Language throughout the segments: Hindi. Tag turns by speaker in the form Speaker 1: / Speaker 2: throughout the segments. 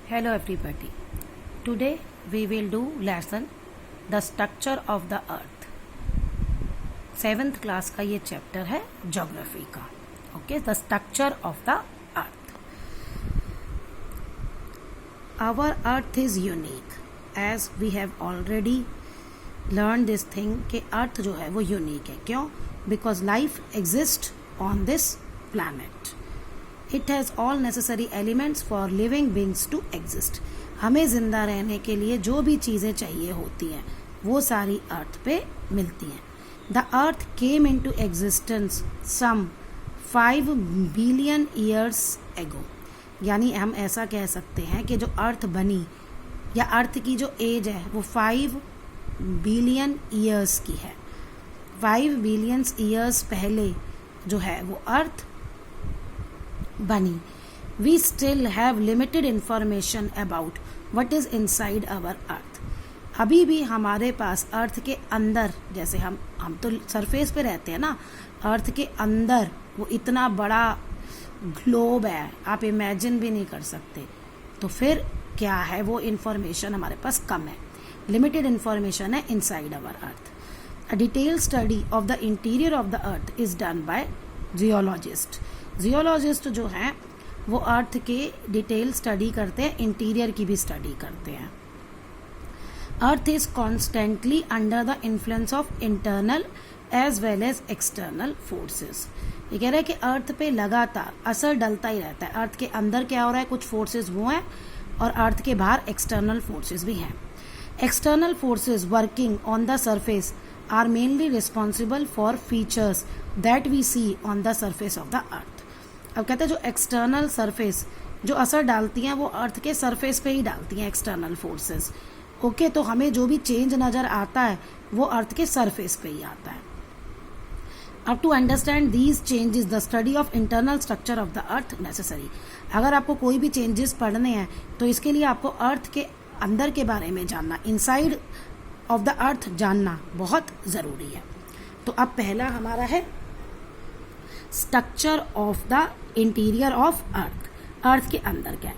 Speaker 1: Hello everybody. Today we will do lesson The Structure of the Earth. 7th class का ये चैप्टर है ज्योग्राफी का. Okay, the structure of the earth. Our earth is unique as we have already learn this thing कि अर्थ जो है वो यूनिक है. क्यों? Because life exist on this planet. It has all necessary elements for living beings to exist. हमें ज़िंदा रहने के लिए जो भी चीज़ें चाहिए होती हैं वो सारी अर्थ पे मिलती हैं. The earth came into existence some 5 billion years ago. यानी हम ऐसा कह सकते हैं कि जो अर्थ बनी या अर्थ की जो एज है वो 5 बिलियन ईयर्स की है. 5 बिलियन ईयर्स पहले जो है वो अर्थ बनी. We still have limited information about what is inside our earth. अभी भी हमारे पास अर्थ के अंदर, जैसे हम तो सरफेस पे रहते हैं ना, अर्थ के अंदर वो इतना बड़ा ग्लोब है, आप इमेजिन भी नहीं कर सकते. तो फिर क्या है, वो इंफॉर्मेशन हमारे पास कम है, लिमिटेड इंफॉर्मेशन है inside our earth. A detail study of the interior of the earth is done by geologist. Geologist जो हैं वो अर्थ के डिटेल स्टडी करते हैं, इंटीरियर की भी स्टडी करते हैं. Earth is constantly under the influence of internal as well as external forces. ये कह रहे हैं कि अर्थ पे लगातार असर डलता ही रहता है. अर्थ के अंदर क्या हो रहा है, कुछ फोर्सेस वो हैं, और अर्थ के बाहर एक्सटर्नल फोर्सेस भी हैं. External forces working on the surface are mainly responsible for features that we see on the surface of the earth. अब कहते हैं जो एक्सटर्नल सरफेस जो असर डालती हैं वो अर्थ के सरफेस पे ही डालती हैं, एक्सटर्नल फोर्सेस. ओके, तो हमें जो भी चेंज नज़र आता है वो अर्थ के सरफेस पे ही आता है. अब to understand these changes the study of internal structure of the earth necessary. अगर आपको कोई भी चेंजेस पढ़ने हैं तो इसके लिए आपको अर्थ के अंदर के बारे में जानना, इनसाइड ऑफ द अर्थ जानना बहुत ज़रूरी है. तो अब पहला हमारा है structure of the interior of earth. Earth के अंदर क्या है?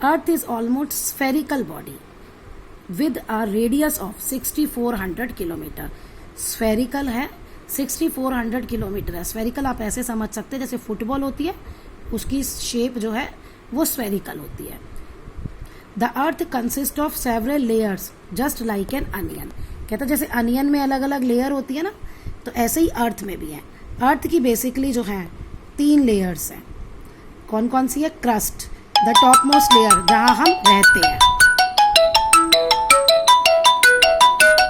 Speaker 1: Earth is almost spherical body with a radius of 6400 kilometre. Spherical है, 6400 किलोमीटर है. स्फेरिकल आप ऐसे समझ सकते हैं जैसे फुटबॉल होती है, उसकी शेप जो है वो स्फेरिकल होती है. The earth consist of several layers just like an onion. कहता है जैसे अनियन में अलग अलग लेयर होती है ना, तो ऐसे ही अर्थ में भी है. अर्थ की बेसिकली जो है 3 लेयर्स हैं. कौन कौन सी है? Crust, the top most layer जहाँ हम रहते हैं.